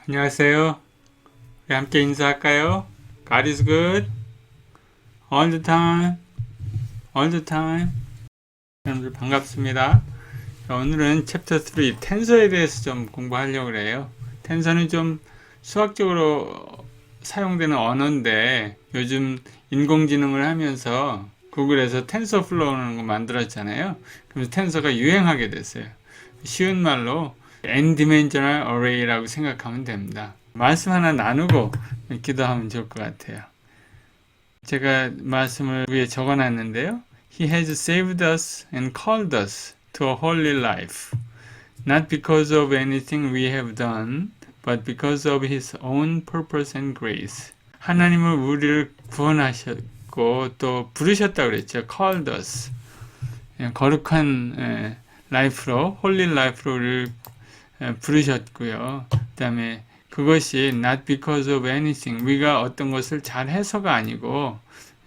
안녕하세요. 우리 함께 인사할까요? God is good all the time, all the time. 여러분들 반갑습니다. 자, 오늘은 챕터 3 텐서에 대해서 좀 공부하려고 그래요. 텐서는 좀 수학적으로 사용되는 언어인데 요즘 인공지능을 하면서 구글에서 텐서플로우라는 거 만들었잖아요. 그래서 텐서가 유행하게 됐어요. 쉬운 말로 N-dimensional array라고 생각하면 됩니다. 말씀 하나 나누고 기도하면 좋을 것 같아요. 제가 말씀을 위에 적어놨는데요. He has saved us and called us to a holy life, not because of anything we have done, but because of His own purpose and grace. 하나님은 우리를 구원하셨고 또 부르셨다고 그랬죠. called us. 거룩한 라이프로, 홀리 라이프로 우리를 부르셨고요. 그 다음에 그것이 not because of anything, 우리가 어떤 것을 잘해서가 아니고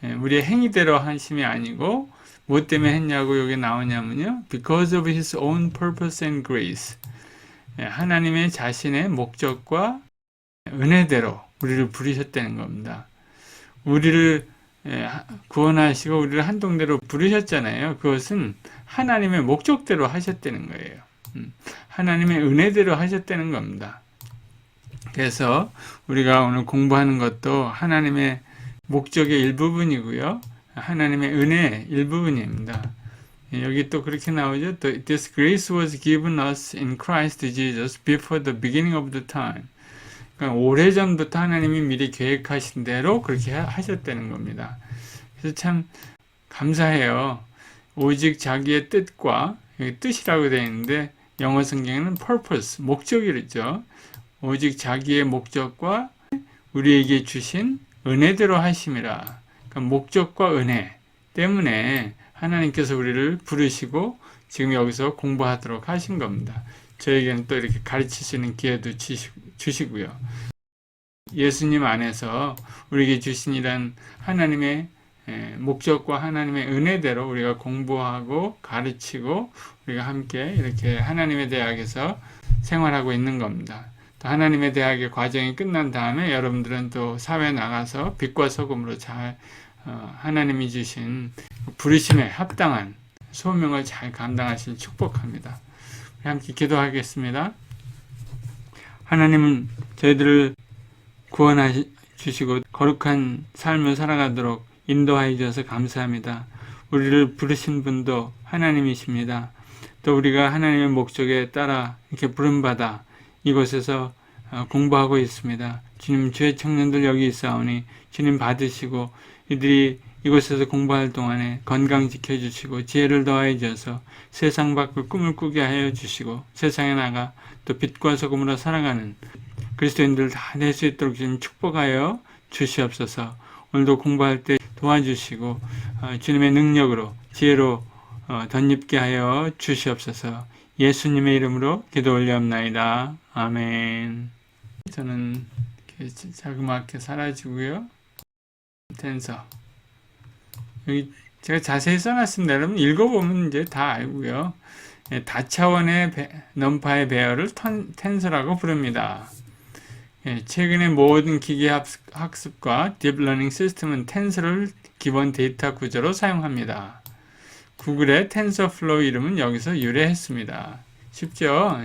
우리의 행위대로 하심이 아니고 뭐 때문에 했냐고 여기 나오냐면요. because of his own purpose and grace. 하나님의 자신의 목적과 은혜대로 우리를 부르셨다는 겁니다. 우리를 구원하시고 우리를 한동대로 부르셨잖아요. 그것은 하나님의 목적대로 하셨다는 거예요. 하나님의 은혜대로 하셨다는 겁니다. 그래서 우리가 오늘 공부하는 것도 하나님의 목적의 일부분이고요. 하나님의 은혜의 일부분입니다. 여기 또 그렇게 나오죠. This grace was given us in Christ Jesus before the beginning of the time. 그러니까 오래전부터 하나님이 미리 계획하신 대로 그렇게 하셨다는 겁니다. 그래서 참 감사해요. 오직 자기의 뜻과, 여기 뜻이라고 되어 있는데 영어 성경에는 purpose, 목적이랬죠. 오직 자기의 목적과 우리에게 주신 은혜대로 하심이라. 그러니까 목적과 은혜 때문에 하나님께서 우리를 부르시고 지금 여기서 공부하도록 하신 겁니다. 저에게는 또 이렇게 가르칠 수 있는 기회도 주시고요. 예수님 안에서 우리에게 주신 이런 하나님의 목적과 하나님의 은혜대로 우리가 공부하고 가르치고 우리가 함께 이렇게 하나님의 대학에서 생활하고 있는 겁니다. 또 하나님의 대학의 과정이 끝난 다음에 여러분들은 또 사회에 나가서 빛과 소금으로 잘 하나님이 주신 부르심에 합당한 소명을 잘 감당하시길 축복합니다. 우리 함께 기도하겠습니다. 하나님은 저희들을 구원해 주시고 거룩한 삶을 살아가도록 인도하여 주셔서 감사합니다. 우리를 부르신 분도 하나님이십니다. 또 우리가 하나님의 목적에 따라 이렇게 부름받아 이곳에서 공부하고 있습니다. 주님, 주의 청년들 여기 있사오니 주님 받으시고 이들이 이곳에서 공부할 동안에 건강 지켜주시고 지혜를 더하여 주셔서 세상 밖을 꿈을 꾸게 하여 주시고 세상에 나가 또 빛과 소금으로 살아가는 그리스도인들 다 낼 수 있도록 주님 축복하여 주시옵소서. 오늘도 공부할 때 도와주시고 주님의 능력으로 지혜로 덧입게 하여 주시옵소서. 예수님의 이름으로 기도 올려옵나이다. 아멘. 저는 자그맣게 사라지고요. 텐서 여기 제가 자세히 써놨습니다. 여러분 읽어보면 이제 다 알고요. 다차원의 넘파의 배열을 텐서라고 부릅니다. 최근에 모든 기계 학습과 딥러닝 시스템은 텐서를 기본 데이터 구조로 사용합니다. 구글의 텐서플로우 이름은 여기서 유래했습니다. 쉽죠?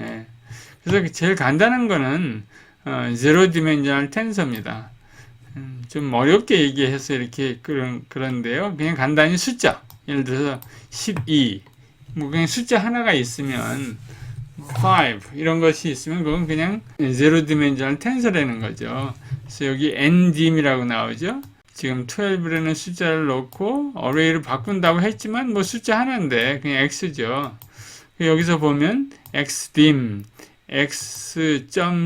그래서 제일 간단한 거는 제로 디멘셔널 텐서입니다. 좀 어렵게 얘기해서 이렇게 그런데요. 그냥 간단히 숫자. 예를 들어서 12. 뭐 그냥 숫자 하나가 있으면 5 이런 것이 있으면 그건 그냥 제로 디멘셔널 텐서라는 거죠. 그래서 여기 NDim이라고 나오죠. 지금 12라는 숫자를 넣고 어레이를 바꾼다고 했지만 뭐 숫자 하나인데 그냥 x죠. 여기서 보면 xdim, x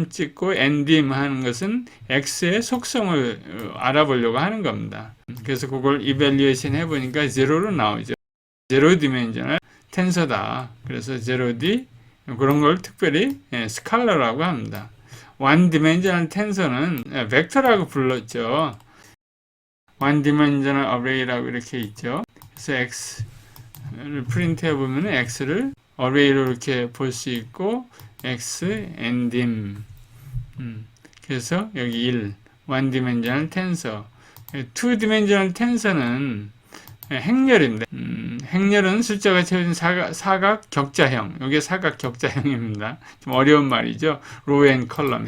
찍고 ndim 하는 것은 x의 속성을 알아보려고 하는 겁니다. 그래서 그걸 이밸리에이션 해보니까 제로로 나오죠. 제로 디멘셔널 텐서다. 그래서 제로디 그런 걸 특별히 스칼라라고 합니다. 원 디멘셔널 텐서는 벡터라고 불렀죠. 원 디멘셔널 어레이라고 이렇게 있죠. 그래서 x를 프린트 해보면 x를 어레이로 이렇게 볼 수 있고 x, ndim 그래서 여기 1, one dimensional tensor. two dimensional tensor는 행렬입니다. 행렬은 숫자가 채워진 사각 격자형. 이게 사각 격자형입니다. 좀 어려운 말이죠. row and column,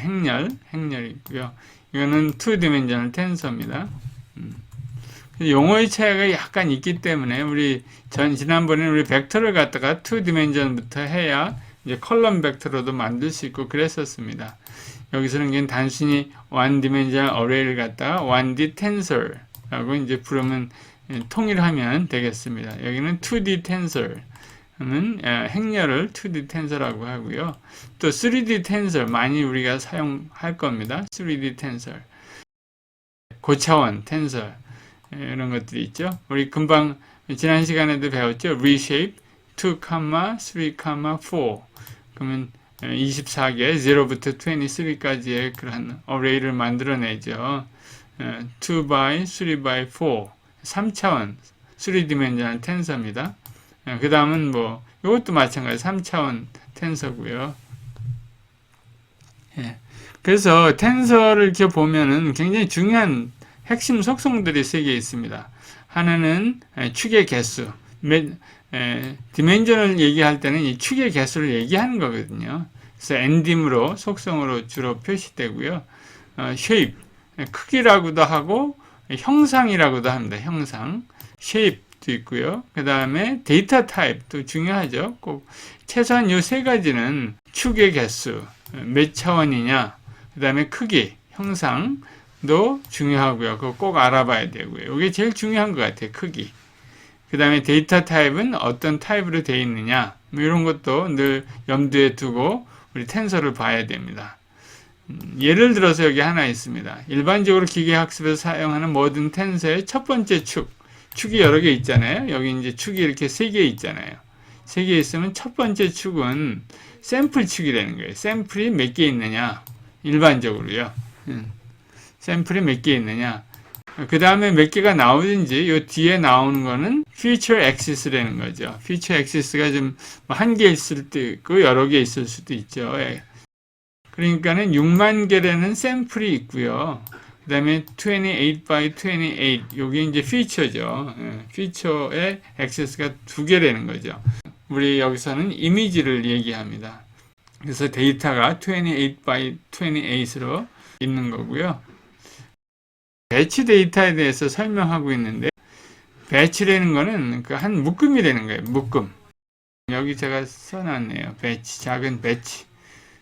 행렬이고요. 이거는 two dimensional tensor입니다. 용어의 차이가 약간 있기 때문에 지난번에 우리 벡터를 갖다가 two dimension부터 해야 이제 컬럼 벡터로도 만들 수 있고 그랬었습니다. 여기서는 그냥 단순히 one dimensional array를 갖다가 1D tensor라고 이제 부르면 통일하면 되겠습니다. 여기는 2D tensor 는 행렬을 2D tensor라고 하고요. 또 3D tensor 많이 우리가 사용할 겁니다. 3D tensor, 고차원 tensor 이런 것들이 있죠. 우리 금방 지난 시간에도 배웠죠. reshape 2, 3, 4 그러면 24개 0부터 23까지의 그런 어레이를 만들어내죠. 2 by 3 by 4 3차원 3dimensional 텐서입니다. 그 다음은 이것도 마찬가지 3차원 텐서고요. 그래서 텐서를 이렇게 보면은 굉장히 중요한 핵심 속성들이 3개 있습니다. 하나는 축의 개수, 디멘전을 얘기할 때는 이 축의 개수를 얘기하는 거거든요. 그래서 엔딤으로 속성으로 주로 표시되고요. shape, 크기라고도 하고 형상이라고도 합니다. 형상, shape도 있고요. 그 다음에 데이터 타입도 중요하죠. 꼭 최소한 이 세 가지는 축의 개수, 몇 차원이냐, 그 다음에 크기, 형상도 중요하고요. 그거 꼭 알아봐야 되고요. 이게 제일 중요한 것 같아요. 크기. 그 다음에 데이터 타입은 어떤 타입으로 되어 있느냐, 이런 것도 늘 염두에 두고 우리 텐서를 봐야 됩니다. 예를 들어서 여기 하나 있습니다. 일반적으로 기계학습에서 사용하는 모든 텐서의 첫 번째 축이 여러 개 있잖아요. 여기 이제 축이 이렇게 3개 있잖아요. 3개 있으면 첫 번째 축은 샘플 축이라는 거예요. 샘플이 몇 개 있느냐, 일반적으로요. 샘플이 몇 개 있느냐. 그 다음에 몇 개가 나오든지 요 뒤에 나오는 거는 feature axis라는 거죠. feature axis가 좀 한 개 있을 수도 있고 여러 개 있을 수도 있죠. 그러니까는 6만 개라는 샘플이 있고요. 그 다음에 28 by 28 요게 이제 feature죠. feature의 axis가 2개라는 거죠. 우리 여기서는 이미지를 얘기합니다. 그래서 데이터가 28 by 28으로 있는 거고요. 배치 데이터에 대해서 설명하고 있는데, 배치라는 거는 한 묶음이라는 거예요. 묶음. 여기 제가 써놨네요. 배치, 작은 배치.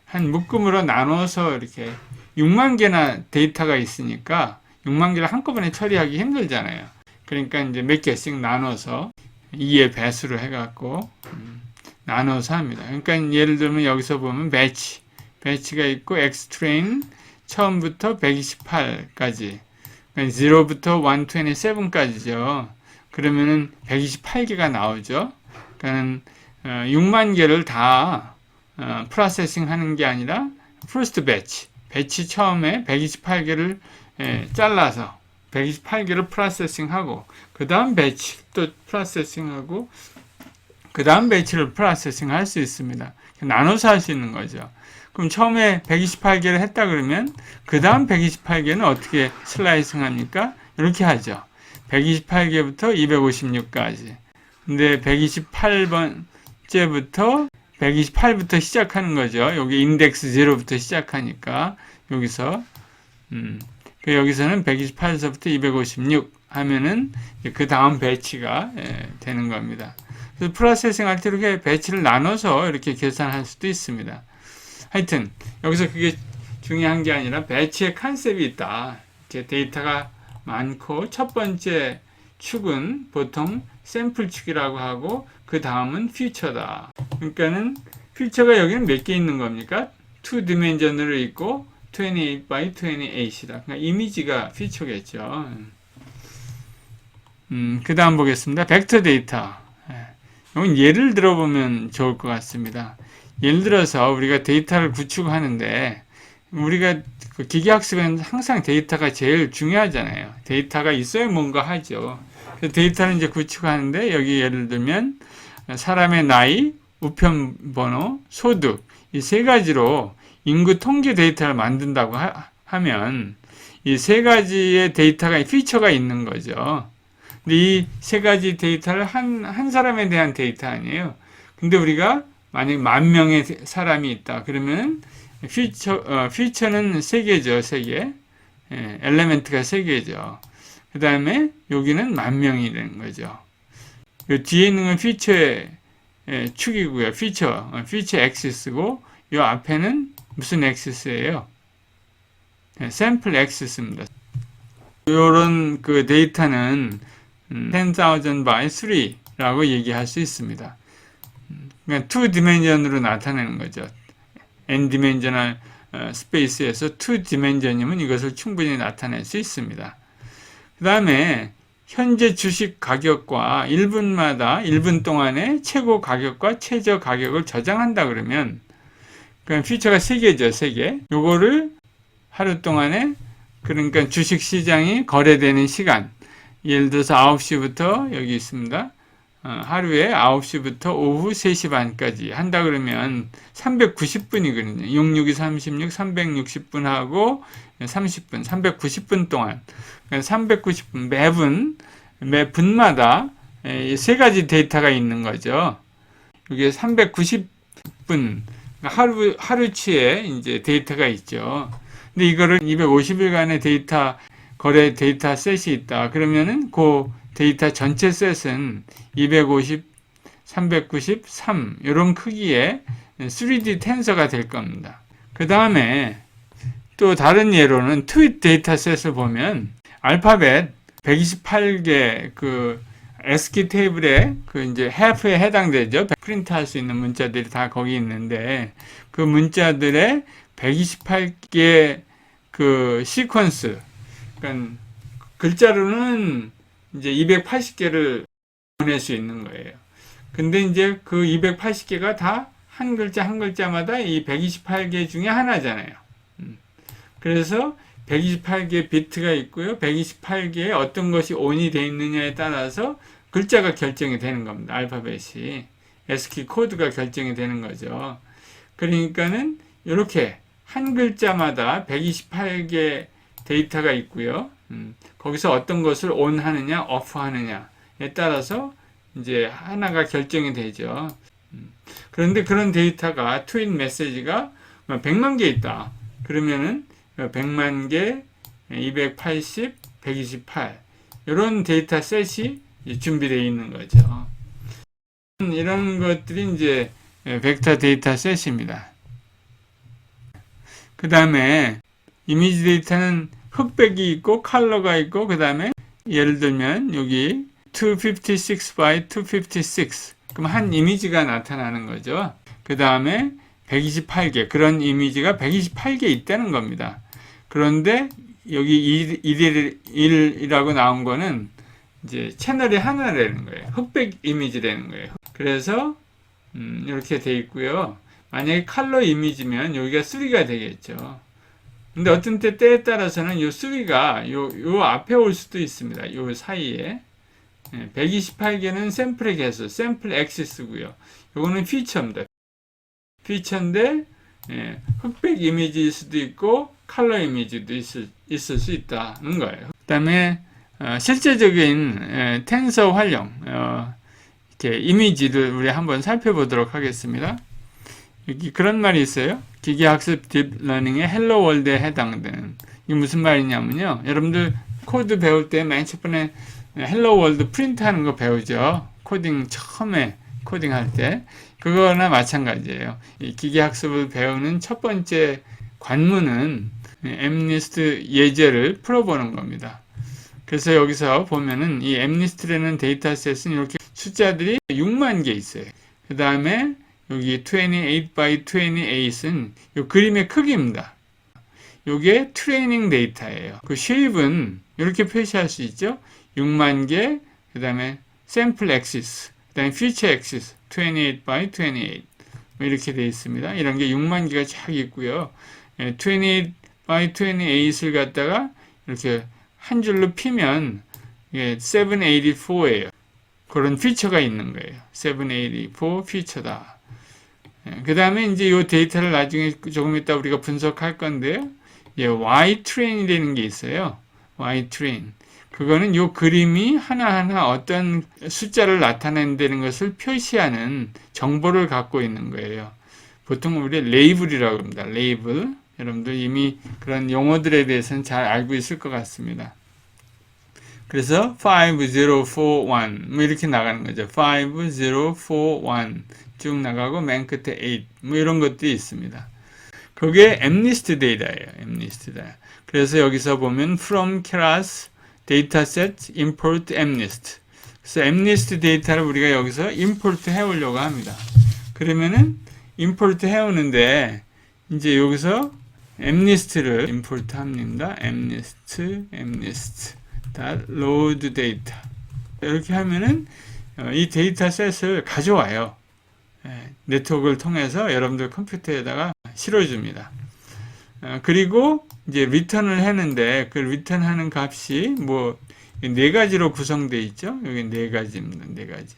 한 묶음으로 나눠서 이렇게 6만 개나 데이터가 있으니까 6만 개를 한꺼번에 처리하기 힘들잖아요. 그러니까 이제 몇 개씩 나눠서 2의 배수로 해갖고 나눠서 합니다. 그러니까 예를 들면 여기서 보면 배치가 있고 xtrain 처음부터 128까지 0부터 127까지죠. 그러면은 128개가 나오죠. 그러니까 6만 개를 다 프로세싱 하는 게 아니라 first 배치 처음에 128개를 잘라서 128개를 프로세싱하고 그 다음 배치 또 프로세싱하고 그 다음 배치를 프로세싱 할 수 있습니다. 나눠서 할 수 있는 거죠. 그럼 처음에 128개를 했다 그러면 그 다음 128개는 어떻게 슬라이싱 합니까? 이렇게 하죠. 128개부터 256까지. 근데 128번째부터 128부터 시작하는 거죠. 여기 인덱스 0부터 시작하니까 여기서 여기서는 128에서부터 256 하면은 그 다음 배치가 되는 겁니다. 그래서 프로세싱 할 때 이렇게 배치를 나눠서 이렇게 계산할 수도 있습니다. 하여튼 여기서 그게 중요한 게 아니라 배치의 컨셉이 있다. 이렇게 데이터가 많고 첫 번째 축은 보통 샘플 축이라고 하고 그 다음은 퓨처다. 그러니까는 퓨처가 여기는 몇 개 있는 겁니까? 2디멘전으로 있고 28 by 28이다. 그러니까 이미지가 퓨처겠죠. 그 다음 보겠습니다. 벡터 데이터. 이건 예를 들어보면 좋을 것 같습니다. 예를 들어서 우리가 데이터를 구축하는데 우리가 기계학습에는 항상 데이터가 제일 중요하잖아요. 데이터가 있어야 뭔가 하죠. 그래서 데이터를 이제 구축하는데 여기 예를 들면 사람의 나이, 우편번호, 소득 이 세 가지로 인구 통계 데이터를 만든다고 하면 이 세 가지의 데이터가, 피처가 있는 거죠. 근데 이 세 가지 데이터를 한 사람에 대한 데이터 아니에요. 근데 우리가 만약 10,000명의 사람이 있다. 그러면 피처는 3개죠, 3개. 예, 엘레멘트가 3개죠. 그 다음에 여기는 10,000명이 되는 거죠. 요 뒤에 있는 건 피처의 축이고요. 피처 엑시스고, 요 앞에는 무슨 엑시스예요? 샘플 엑시스입니다. 요런 그 데이터는 10,000 by 3라고 얘기할 수 있습니다. 그러니까 2디멘전으로 나타내는 거죠. n디멘전al 스페이스에서 2디멘전이면 이것을 충분히 나타낼 수 있습니다. 그 다음에 현재 주식 가격과 1분 동안의 최고 가격과 최저 가격을 저장한다 그러면, 그러니까 퓨처가 3개죠, 3개. 요거를 하루 동안에, 그러니까 주식 시장이 거래되는 시간, 예를 들어서 9시부터 여기 있습니다. 하루에 9시부터 오후 3시 반까지 한다 그러면 390분이거든요. 66이 36, 360분 하고 30분, 390분 동안. 390분, 매 분마다 세 가지 데이터가 있는 거죠. 이게 390분, 하루치에 이제 데이터가 있죠. 근데 이거를 250일간의 거래 데이터 셋이 있다. 그러면은 그 데이터 전체 셋은 250, 393 이런 크기의 3D 텐서가 될 겁니다. 그 다음에 또 다른 예로는 트윗 데이터 셋을 보면 알파벳 128개 그 ASCII 테이블에 그 이제 half에 해당되죠. 프린트할 수 있는 문자들이 다 거기 있는데, 그 문자들의 128개 그 시퀀스, 그러니까 글자로는 이제 280개를 보낼 수 있는 거예요. 근데 이제 그 280개가 다 한 글자 한 글자마다 이 128개 중에 하나잖아요. 그래서 128개 비트가 있고요. 128개의 어떤 것이 온이 되어 있느냐에 따라서 글자가 결정이 되는 겁니다. 알파벳이. ASCII 코드가 결정이 되는 거죠. 그러니까는 이렇게 한 글자마다 128개 데이터가 있고요. 거기서 어떤 것을 on 하느냐, off 하느냐에 따라서 이제 하나가 결정이 되죠. 그런데 그런 데이터가 트윗 메시지가 100만 개 있다. 그러면은 100만 개, 280, 128 이런 데이터 셋이 준비되어 있는 거죠. 이런 것들이 이제 벡터 데이터 셋입니다. 그 다음에 이미지 데이터는 흑백이 있고 컬러가 있고, 그 다음에 예를 들면 여기 256 by 256 그럼 한 이미지가 나타나는 거죠. 그 다음에 128개, 그런 이미지가 128개 있다는 겁니다. 그런데 여기 1이라고 나온 거는 이제 채널이 하나라는 거예요. 흑백 이미지라는 거예요. 그래서 이렇게 돼 있고요. 만약에 컬러 이미지면 여기가 3가 되겠죠. 근데 어떤 때에 따라서는 요 3가 요 앞에 올 수도 있습니다. 요 사이에. 128개는 샘플의 개수, 샘플 엑시스고요. 요거는 피처입니다. 피처인데 흑백 이미지일 수도 있고 컬러 이미지도 있을 수 있다는 거예요. 그 다음에 실제적인 텐서 활용, 이렇게 이미지를 우리 한번 살펴보도록 하겠습니다. 여기 그런 말이 있어요. 기계학습 딥러닝의 헬로 월드에 해당되는. 이게 무슨 말이냐면요. 여러분들 코드 배울 때 맨 첫 번에 헬로 월드 프린트 하는 거 배우죠. 코딩 처음에 코딩할 때. 그거나 마찬가지예요. 이 기계학습을 배우는 첫 번째 관문은 엠니스트 예제를 풀어보는 겁니다. 그래서 여기서 보면은 이 엠니스트라는 데이터셋은 이렇게 숫자들이 6만 개 있어요. 그 다음에 여기 28 by 28은 이 그림의 크기입니다. 이게 트레이닝 데이터예요. 그 쉐입은 이렇게 표시할 수 있죠. 6만 개, 그 다음에 샘플 엑시스, 그 다음에 퓨처 엑시스, 28 by 28 이렇게 되어 있습니다. 이런 게 6만 개가 쫙 있고요. 28 by 28을 갖다가 이렇게 한 줄로 피면 784예요. 그런 피처가 있는 거예요. 784 피처다. 그 다음에 이제 이 데이터를 나중에 조금 이따 우리가 분석할 건데요. Y 트레인이라는 게 있어요. Y 트레인. 그거는 요 그림이 하나하나 어떤 숫자를 나타낸다는 것을 표시하는 정보를 갖고 있는 거예요. 보통 우리 레이블이라고 합니다. 레이블. 여러분들 이미 그런 용어들에 대해서는 잘 알고 있을 것 같습니다. 그래서 5041 뭐 이렇게 나가는 거죠. 5041 쭉 나가고 맨 끝에 8 뭐 이런 것들이 있습니다. 그게 MNIST 데이터예요. MNIST 데이터. 그래서 여기서 보면 from keras dataset import MNIST. 그래서 MNIST 데이터를 우리가 여기서 import 해오려고 합니다. 그러면은 import 해오는데 이제 여기서 MNIST를 import 합니다. MNIST load data 이렇게 하면은 이 데이터셋을 가져와요. 네트워크를 통해서 여러분들 컴퓨터에다가 실어줍니다. 그리고 이제 리턴을 했는데 그 리턴하는 값이 뭐 네 가지로 구성되어 있죠. 여기 네 가지입니다. 네 가지.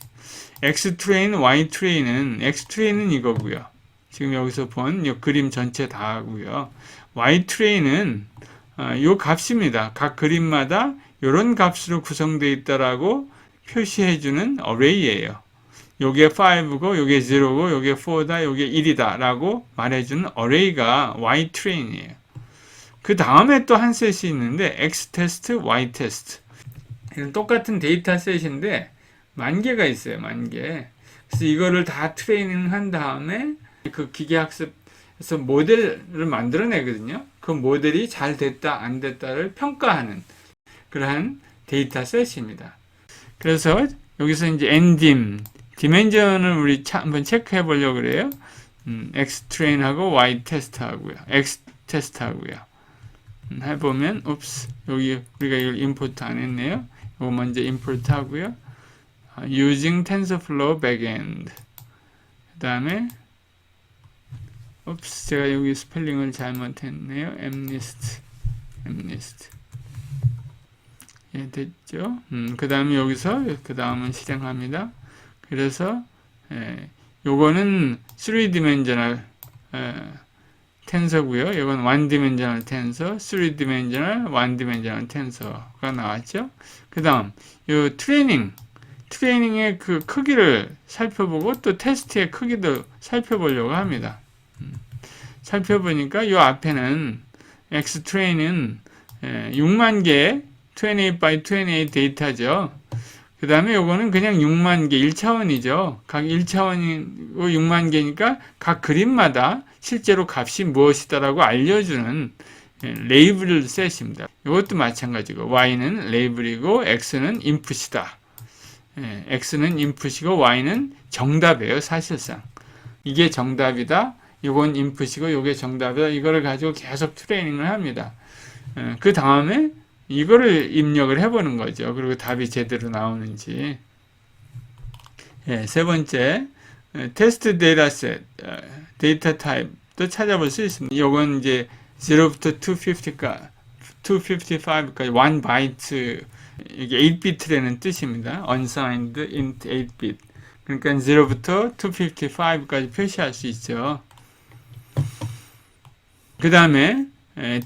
X 트레인, Y 트레인은 X 트레인은 이거고요. 지금 여기서 본 이 그림 전체 다 하고요. Y 트레인은 요 값입니다. 각 그림마다 이런 값으로 구성되어 있다라고 표시해주는 어레이예요. 요게 5고, 요게 0고, 요게 4다, 요게 1이다 라고 말해주는 어레이가 Y 트레인이에요. 그 다음에 또 한 셋이 있는데 X 테스트, Y 테스트. 이런 똑같은 데이터 셋인데 만 개가 있어요. 만 개. 그래서 이거를 다 트레이닝 한 다음에 그 기계학습에서 모델을 만들어내거든요. 그 모델이 잘 됐다, 안 됐다를 평가하는 그러한 데이터 셋입니다. 그래서 여기서 이제 NDIM, 디멘전을 우리 한번 체크해 보려고 그래요. X 트레인하고 Y 테스트 하고요. X 테스트 하고요. 해보면, 여기 우리가 이걸 임포트 안 했네요. 이거 먼저 임포트 하고요. Using TensorFlow Backend. 그 다음에, 제가 여기 스펠링을 잘못했네요. MNIST. 예, 됐죠? 그 다음에 여기서, 그 다음은 실행합니다. 그래서, 요거는 3dimensional, 텐서고요. 이건 1dimensional 텐서, 3dimensional, 1dimensional 텐서가 나왔죠. 그 다음, 요 트레이닝의 그 크기를 살펴보고 또 테스트의 크기도 살펴보려고 합니다. 살펴보니까 요 앞에는 X트레인은 6만 개의 28 by 28 데이터죠. 그 다음에 요거는 그냥 6만 개, 1차원이죠. 각 1차원이고 6만 개니까 각 그림마다 실제로 값이 무엇이다라고 알려주는 레이블 셋입니다. 이것도 마찬가지고 Y는 레이블이고 X는 인풋이다. X는 인풋이고 Y는 정답이에요. 사실상. 이게 정답이다. 이건 인풋이고 이게 정답이다. 이거를 가지고 계속 트레이닝을 합니다. 그 다음에 이거를 입력을 해보는 거죠. 그리고 답이 제대로 나오는지. 세 번째, 테스트 데이터셋, 데이터 타입도 찾아볼 수 있습니다. 이건 이제 0부터 255까지 1 바이트, 이게 8비트라는 뜻입니다. unsigned int 8bit. 그러니까 0부터 255까지 표시할 수 있죠. 그 다음에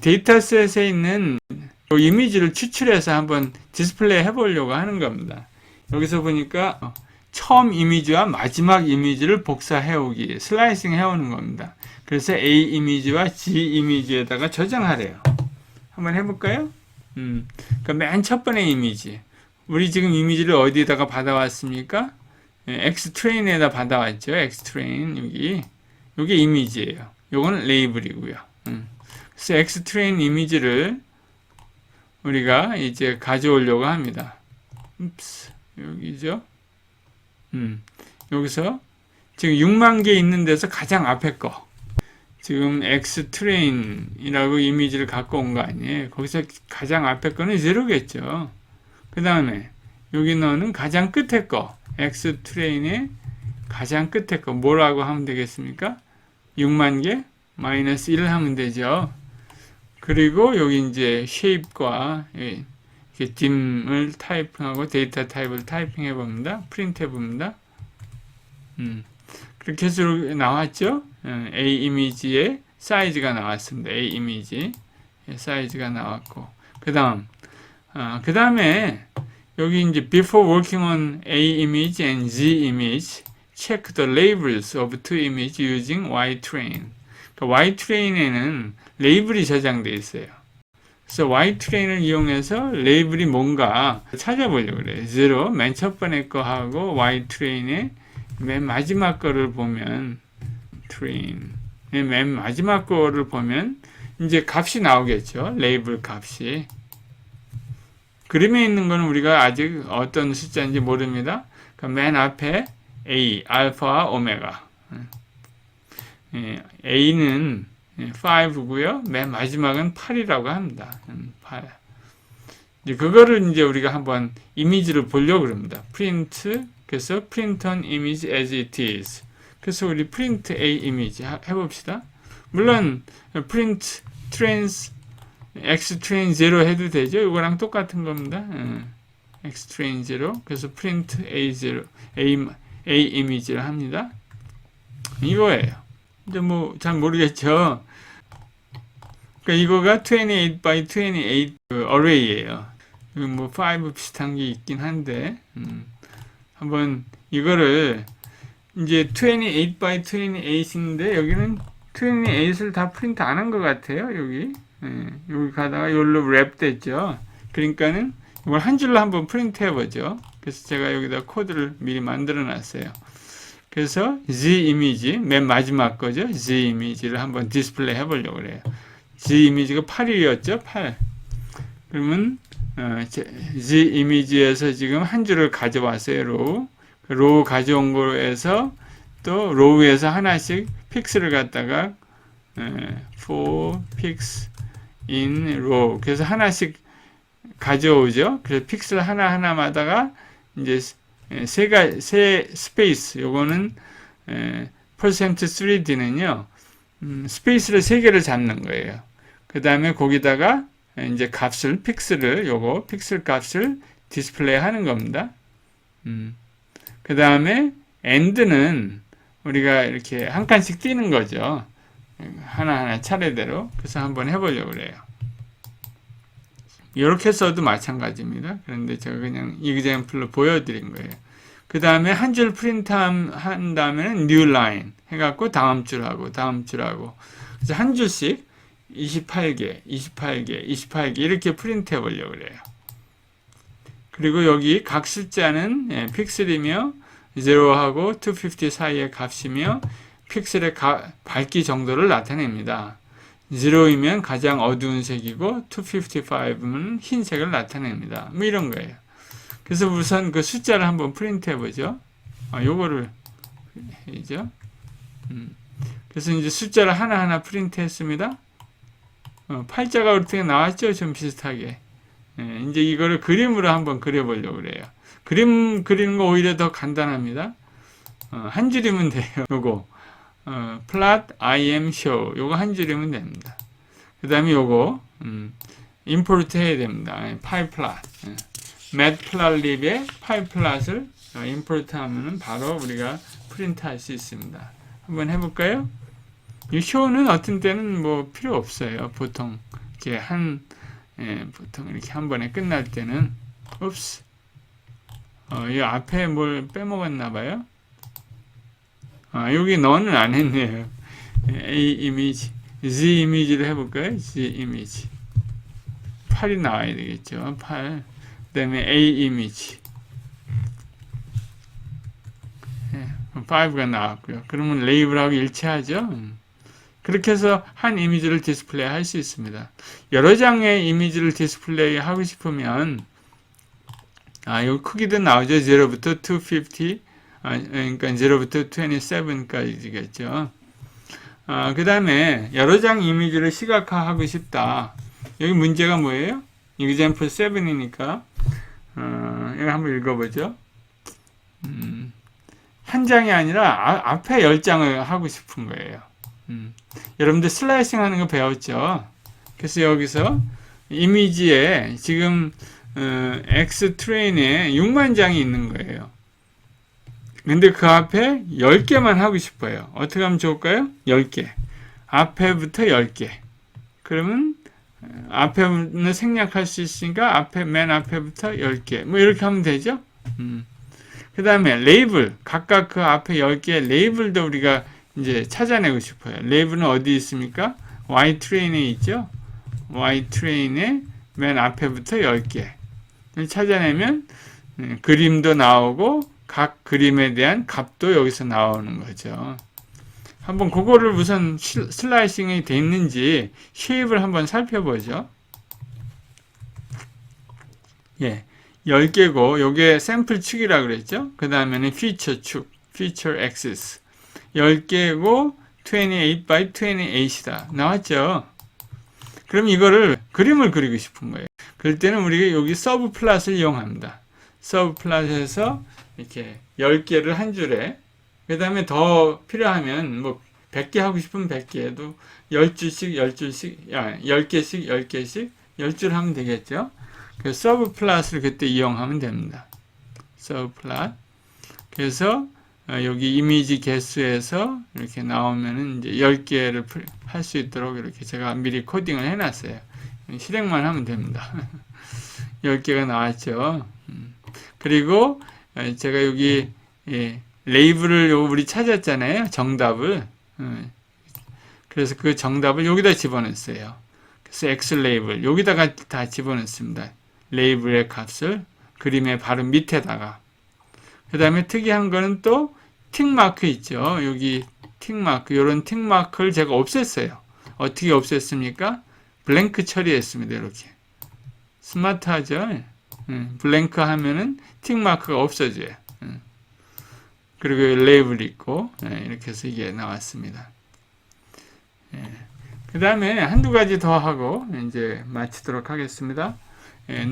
데이터셋에 있는 이미지를 추출해서 한번 디스플레이 해보려고 하는 겁니다. 여기서 보니까 처음 이미지와 마지막 이미지를 복사해오기, 슬라이싱 해오는 겁니다. 그래서 A 이미지와 G 이미지에다가 저장하래요. 한번 해볼까요? 그러니까 맨 첫 번째 이미지. 우리 지금 이미지를 어디에다가 받아왔습니까? X트레인에다 받아왔죠. X트레인 여기. 요게 이미지예요. 요거는 레이블이고요. 그래서 X트레인 이미지를 우리가 이제 가져오려고 합니다. 여기죠. 여기서 지금 6만 개 있는 데서 가장 앞에 거. 지금 X트레인이라고 이미지를 갖고 온 거 아니에요. 거기서 가장 앞에 거는 0겠죠. 그 다음에 여기 넣는 가장 끝에 거. X트레인의 가장 끝에 거. 뭐라고 하면 되겠습니까? 6만 개? 마이너스 1 하면 되죠. 그리고 여기 이제 shape과 이렇게 dim을 타이핑하고 데이터 타입을 타이핑해 봅니다. 프린트 해 봅니다. 그렇게 해서 나왔죠. A 이미지의 사이즈가 나왔습니다. A 이미지. 사이즈가 나왔고, 그 다음에 여기 이제 before working on A image and Z image, check the labels of two images using Y-Train. 그러니까 Y-Train에는 레이블이 저장되어 있어요. 그래서 Y-Train을 이용해서 레이블이 뭔가 찾아보려고 그래요. 0, 맨 첫 번째 거 하고 Y-Train의 맨 마지막 거를 보면 맨 마지막 거를 보면 이제 값이 나오겠죠. 레이블 값이. 그림에 있는 거는 우리가 아직 어떤 숫자인지 모릅니다. 그러니까 맨 앞에 A, 알파와 오메가. A는 5고요. 맨 마지막은 8이라고 합니다. 8. 이제 그거를 이제 우리가 한번 이미지를 보려고 합니다. 프린트, 그래서 print on image as it is. 그래서 우리 print A image 해봅시다. 물론 print trans x train 0 해도 되죠. 이거랑 똑같은 겁니다. x train 0. 그래서 print A0, A image를 합니다. 이거예요. 근데 뭐 잘 모르겠죠. 그러니까 이거가 28 by 28 array예요. 뭐 5 비슷한 게 있긴 한데 한번 이거를 이제 28 by 28인데 여기는 28을 다 프린트 안 한 것 같아요. 여기 여기 가다가 여기로 랩 됐죠. 그러니까는 이걸 한 줄로 한번 프린트 해보죠. 그래서 제가 여기다 코드를 미리 만들어 놨어요. 그래서 Z 이미지, 맨 마지막 거죠. Z 이미지를 한번 디스플레이 해보려고 그래요. Z 이미지가 8이었죠. 8. 그러면 Z 이미지에서 지금 한 줄을 가져왔어요. 로우 가져온 거에서 또 로우에서 하나씩 픽스를 갖다가 4 픽스 in row. 그래서 하나씩 가져오죠. 그래서 픽셀 하나하나마다가 이제 세 스페이스, 요거는 %3D는요, 스페이스를 3개를 잡는 거예요. 그 다음에 거기다가 이제 값을, 요거, 픽셀 값을 디스플레이 하는 겁니다. 그 다음에 end는 우리가 이렇게 한 칸씩 띄는 거죠. 하나하나 차례대로. 그래서 한번 해보려고 그래요. 이렇게 써도 마찬가지입니다. 그런데 제가 그냥 이그젬플로 보여드린 거예요. 그 다음에 한 줄 프린트 한 다음에는 new line 해갖고 다음 줄하고 그래서 한 줄씩 28개 이렇게 프린트 해보려고 그래요. 그리고 여기 각 숫자는 픽셀이며 0하고 250 사이의 값이며 픽셀의 밝기 정도를 나타냅니다. 0이면 가장 어두운 색이고 255는 흰색을 나타냅니다. 뭐 이런 거예요. 그래서 우선 그 숫자를 한번 프린트 해보죠. 요거를 해죠. 그래서 이제 숫자를 하나하나 프린트 했습니다. 팔자가 어떻게 나왔죠? 좀 비슷하게. 이제 이거를 그림으로 한번 그려보려고 그래요. 그림 그리는 거 오히려 더 간단합니다. 한 줄이면 돼요. 요거. plot im show 요거 한 줄이면 됩니다. 그 다음에 요거 import 해야 됩니다. 파이 플롯 matplotlib에 파이 플롯을 import 하면은 바로 우리가 프린트 할 수 있습니다. 한번 해볼까요? 이 show는 어떤 때는 뭐 필요 없어요. 보통 이렇게 보통 이렇게 한 번에 끝날 때는 옵스 이 앞에 뭘 빼먹었나 봐요. 여기 너는 안 했네요. A 이미지, Z 이미지를 해볼까요? Z 이미지. 8이 나와야 되겠죠. 8. 그 다음에 A 이미지. 5가 나왔고요. 그러면 레이블하고 일치하죠. 그렇게 해서 한 이미지를 디스플레이 할 수 있습니다. 여러 장의 이미지를 디스플레이 하고 싶으면 여기 크기도 나오죠. 0부터 250 그러니까 0부터 27까지겠죠. 그 다음에 여러 장 이미지를 시각화하고 싶다. 여기 문제가 뭐예요? example 7이니까 이거 한번 읽어보죠. 한 장이 아니라 앞에 10장을 하고 싶은 거예요. 여러분들 슬라이싱 하는 거 배웠죠? 그래서 여기서 이미지에 지금 X 트레인에 6만 장이 있는 거예요. 근데 그 앞에 10개만 하고 싶어요. 어떻게 하면 좋을까요? 10개. 앞에부터 10개. 그러면 앞에는 생략할 수 있으니까 맨 앞에부터 10개 뭐 이렇게 하면 되죠. 그 다음에 레이블, 각각 그 앞에 10개의 레이블도 우리가 이제 찾아내고 싶어요. 레이블은 어디 있습니까? Y트레인에 있죠. Y트레인에 맨 앞에부터 10개 찾아내면 그림도 나오고 각 그림에 대한 값도 여기서 나오는 거죠. 한번 그거를 우선 슬라이싱이 돼 있는지 쉐입을 한번 살펴보죠. 예, 10개고 요게 샘플 축이라 그랬죠. 그 다음에는 피처 축, 피처 액시스 10개고 28 by 28이다 나왔죠. 그럼 이거를 그림을 그리고 싶은 거예요. 그럴 때는 우리가 여기 서브 플랫을 이용합니다. 서브 플랫에서 이렇게 10개를 한 줄에, 그 다음에 더 필요하면 뭐 100개 하고 싶으면 100개 해도 10줄씩 10줄씩 10개씩 10개씩 10줄 하면 되겠죠. 그래서 서브 플랫을 그때 이용하면 됩니다. 서브 플랫. 그래서 여기 이미지 개수에서 이렇게 나오면은 이제 10개를 할 수 있도록 이렇게 제가 미리 코딩을 해놨어요. 실행만 하면 됩니다. 10개가 나왔죠. 그리고 제가 여기 레이블을 우리 찾았잖아요. 정답을. 그래서 그 정답을 여기다 집어넣었어요. 그래서 X 레이블 여기다가 다 집어넣습니다. 레이블의 값을 그림의 바로 밑에다가. 그 다음에 특이한 거는 또 틱마크 있죠. 여기 틱마크, 이런 틱마크를 제가 없앴어요. 어떻게 없앴습니까? 블랭크 처리했습니다. 이렇게. 스마트하죠? 블랭크 하면은 틱마크가 없어져요. 그리고 레이블 있고, 이렇게 해서 이게 나왔습니다. 그 다음에 한두 가지 더 하고, 이제 마치도록 하겠습니다.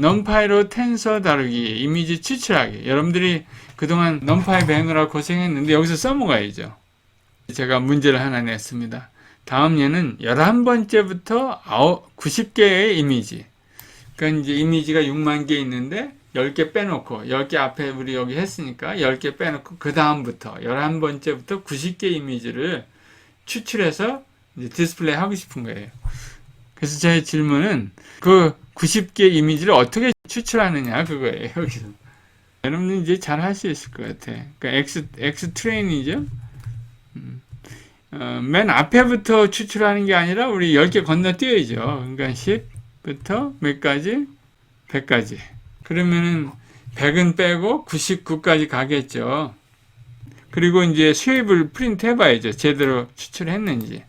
넘파이로 텐서 다루기, 이미지 추출하기. 여러분들이 그동안 넘파이 배우느라 고생했는데 여기서 써먹어야죠. 제가 문제를 하나 냈습니다. 다음 예는 11번째부터 90개의 이미지. 그러니까 이제 이미지가 6만 개 있는데 10개 빼놓고 10개 앞에 우리 여기 했으니까 10개 빼놓고 그 다음부터 11번째부터 90개 이미지를 추출해서 이제 디스플레이 하고 싶은 거예요. 그래서 제 질문은 그 90개 이미지를 어떻게 추출하느냐 그거예요. 여기서. 여러분들 이제 잘 할 수 있을 것 같아. 그러니까 X 트레인이죠. 맨 앞에부터 추출하는 게 아니라 우리 10개 건너뛰어야죠. 그러니까 10부터 몇 가지? 100까지. 그러면은 100은 빼고 99까지 가겠죠. 그리고 이제 쉐입을 프린트 해봐야죠. 제대로 추출했는지.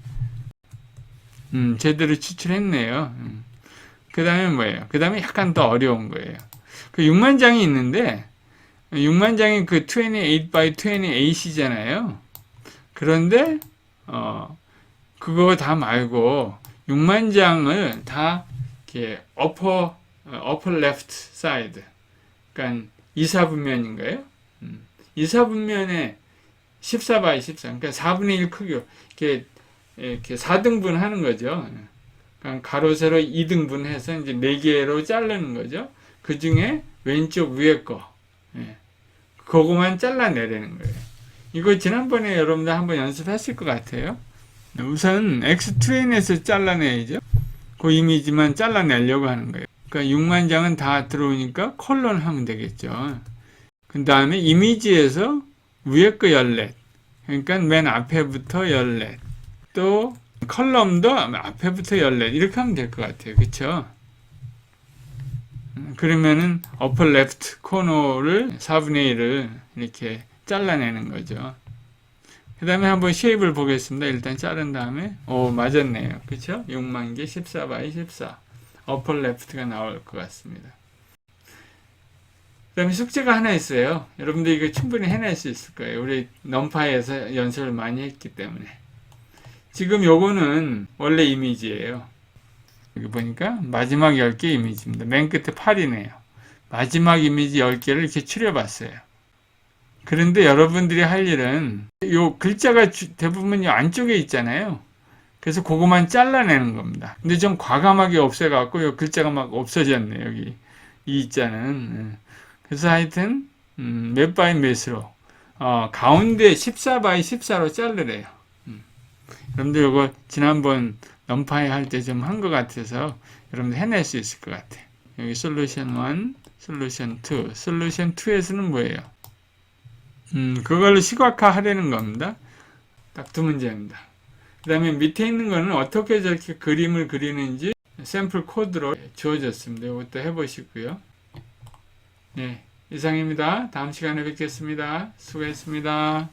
제대로 추출했네요. 그 다음에 뭐예요? 그 다음에 약간 더 어려운 거예요. 그 6만 장이 있는데, 6만 장이 그 28 by 28이잖아요. 그런데, 그거 다 말고, 6만 장을 다, 이렇게, upper left side. 그러니까, 이사분면인가요? 이사분면에 14 by 14. 그러니까 4분의 1 크기로, 이렇게 4등분 하는 거죠. 그러니까 가로, 세로 2등분 해서 이제 4개로 자르는 거죠. 그 중에 왼쪽 위에 거. 그거만 잘라내라는 거예요. 이거 지난번에 여러분들 한번 연습했을 것 같아요. 우선 X트레인에서 잘라내야죠. 그 이미지만 잘라내려고 하는 거예요. 그러니까 6만 장은 다 들어오니까 콜론 하면 되겠죠. 그 다음에 이미지에서 위에 거 14. 그러니까 맨 앞에부터 14. 또 컬럼도 앞에부터 14. 이렇게 하면 될 것 같아요. 그쵸? 그러면은 upper left 코너를 4분의 1을 이렇게 잘라내는 거죠. 그 다음에 한번 쉐입을 보겠습니다. 일단 자른 다음에 맞았네요. 그쵸? 6만 개 14 by 14 upper left가 나올 것 같습니다. 그 다음에 숙제가 하나 있어요. 여러분들 이거 충분히 해낼 수 있을 거예요. 우리 넘파이에서 연습을 많이 했기 때문에. 지금 요거는 원래 이미지예요. 여기 보니까 마지막 10개 이미지입니다. 맨 끝에 8이네요. 마지막 이미지 10개를 이렇게 추려봤어요. 그런데 여러분들이 할 일은 요 글자가 대부분 이 안쪽에 있잖아요. 그래서 그거만 잘라내는 겁니다. 근데 좀 과감하게 없애갖고 요 글자가 막 없어졌네요. 여기 이 자는. 그래서 하여튼 몇 바이 몇으로 가운데 14 바이 14로 자르래요. 여러분들 이거 지난번 넘파이 할 때 좀 한 것 같아서 여러분들 해낼 수 있을 것 같아요. 여기 솔루션 1, 솔루션 2. 솔루션 2에서는 뭐예요? 그걸로 시각화 하려는 겁니다. 딱 두 문제입니다. 그 다음에 밑에 있는 거는 어떻게 저렇게 그림을 그리는지 샘플 코드로 주어졌습니다. 이것도 해보시고요. 네, 이상입니다. 다음 시간에 뵙겠습니다. 수고했습니다.